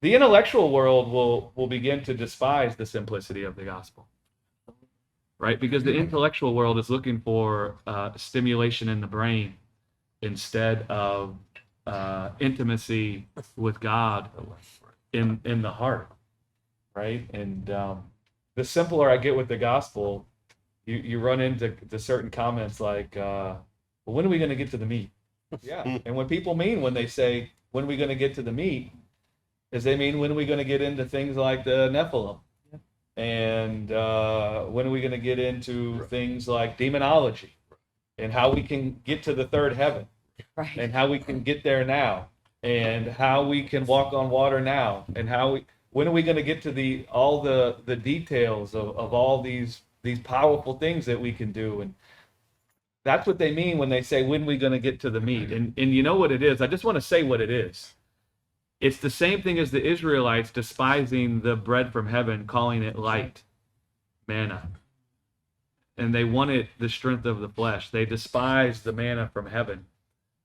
The intellectual world will begin to despise the simplicity of the gospel, right? Because the intellectual world is looking for stimulation in the brain instead of intimacy with God in the heart, right? And the simpler I get with the gospel, you run into certain comments like, well, when are we going to get to the meat? Yeah. And what people mean when they say, when are we going to get to the meat, is they mean, when are we going to get into things like the Nephilim? And when are we going to get into things like demonology and how we can get to the third heaven and how we can get there now and how we can walk on water now and when are we going to get to all the details of all these powerful things that we can do? And that's what they mean when they say, when are we going to get to the meat? And you know what it is? I just want to say what it is. It's the same thing as the Israelites despising the bread from heaven, calling it light, manna. And they wanted the strength of the flesh. They despised the manna from heaven.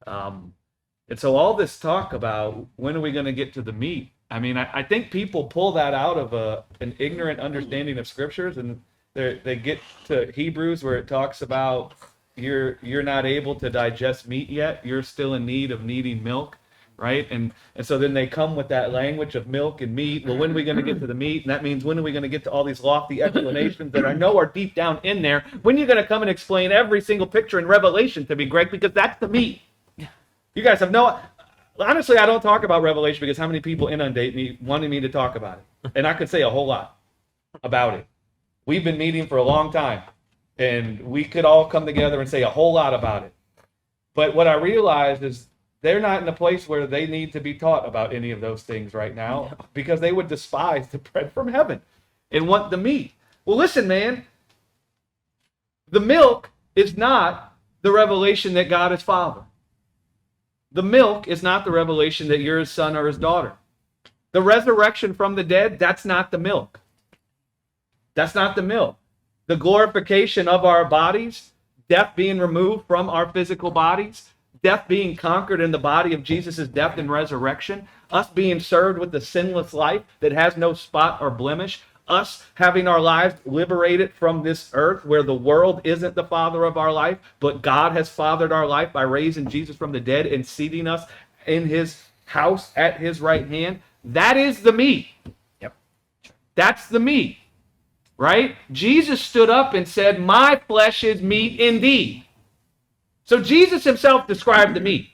And so all this talk about when are we going to get to the meat? I mean, I think people pull that out of an ignorant understanding of scriptures, and they get to Hebrews where it talks about you're not able to digest meat yet. You're still in need of needing milk. Right? And so then they come with that language of milk and meat. Well, when are we going to get to the meat? And that means, when are we going to get to all these lofty explanations that I know are deep down in there? When are you going to come and explain every single picture in Revelation to me, Greg? Because that's the meat. You guys have honestly, I don't talk about Revelation because how many people inundate me wanting me to talk about it? And I could say a whole lot about it. We've been meeting for a long time, and we could all come together and say a whole lot about it. But what I realized is, they're not in a place where they need to be taught about any of those things right now, because they would despise the bread from heaven and want the meat. Well, listen, man, the milk is not the revelation that God is Father. The milk is not the revelation that you're his son or his daughter. The resurrection from the dead, that's not the milk. That's not the milk. The glorification of our bodies, death being removed from our physical bodies, death being conquered in the body of Jesus' death and resurrection, us being served with the sinless life that has no spot or blemish, us having our lives liberated from this earth where the world isn't the father of our life, but God has fathered our life by raising Jesus from the dead and seating us in his house at his right hand. That is the meat. Yep. That's the meat, right? Jesus stood up and said, my flesh is meat indeed. So Jesus himself described the meat.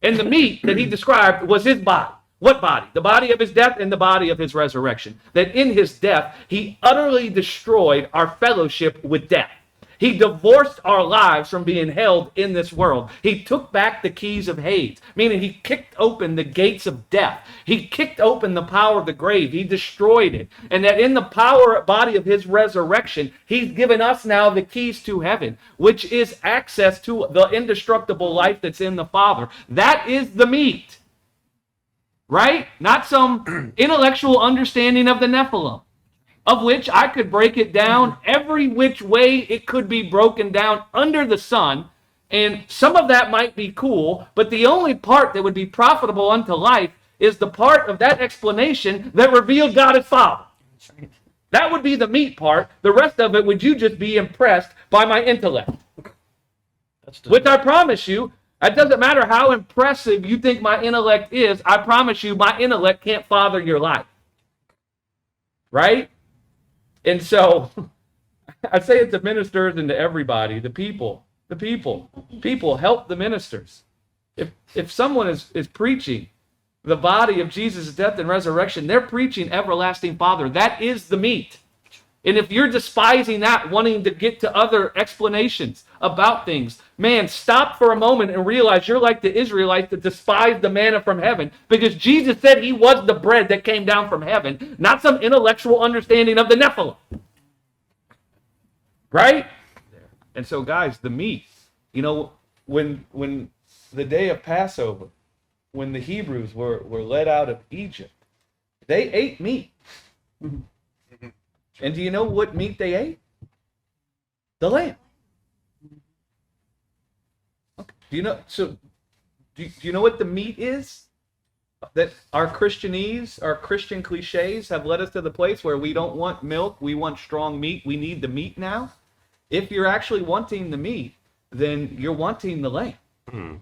And the meat that he described was his body. What body? The body of his death and the body of his resurrection. That in his death, he utterly destroyed our fellowship with death. He divorced our lives from being held in this world. He took back the keys of Hades, meaning he kicked open the gates of death. He kicked open the power of the grave. He destroyed it. And that in the power body of his resurrection, he's given us now the keys to heaven, which is access to the indestructible life that's in the Father. That is the meat, right? Not some intellectual understanding of the Nephilim, of which I could break it down every which way it could be broken down under the sun. And some of that might be cool, but the only part that would be profitable unto life is the part of that explanation that revealed God as Father. That would be the meat part. The rest of it would you just be impressed by my intellect. Which I promise you, it doesn't matter how impressive you think my intellect is, I promise you my intellect can't father your life. Right? And so, I say it to ministers and to everybody, the people, help the ministers. If someone is preaching the body of Jesus' death and resurrection, they're preaching everlasting Father. That is the meat. And if you're despising that, wanting to get to other explanations about things, man, stop for a moment and realize you're like the Israelites that despise the manna from heaven, because Jesus said he was the bread that came down from heaven, not some intellectual understanding of the Nephilim. Right? And so, guys, the meat, when the day of Passover, when the Hebrews were led out of Egypt, they ate meat. And do you know what meat they ate? The lamb. Okay. Do you know what the meat is that our Christianese, our Christian cliches have led us to the place where we don't want milk, we want strong meat, we need the meat now. If you're actually wanting the meat, then you're wanting the lamb. Hmm.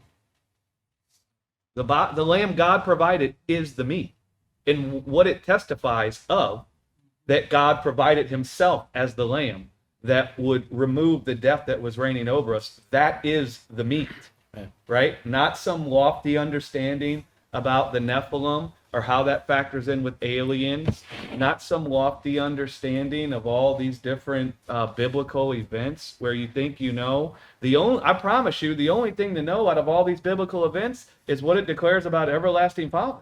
The lamb God provided is the meat. And what it testifies of, that God provided himself as the lamb that would remove the death that was reigning over us. That is the meat, right? Not some lofty understanding about the Nephilim or how that factors in with aliens. Not some lofty understanding of all these different biblical events where you think you know. I promise you, the only thing to know out of all these biblical events is what it declares about everlasting Father.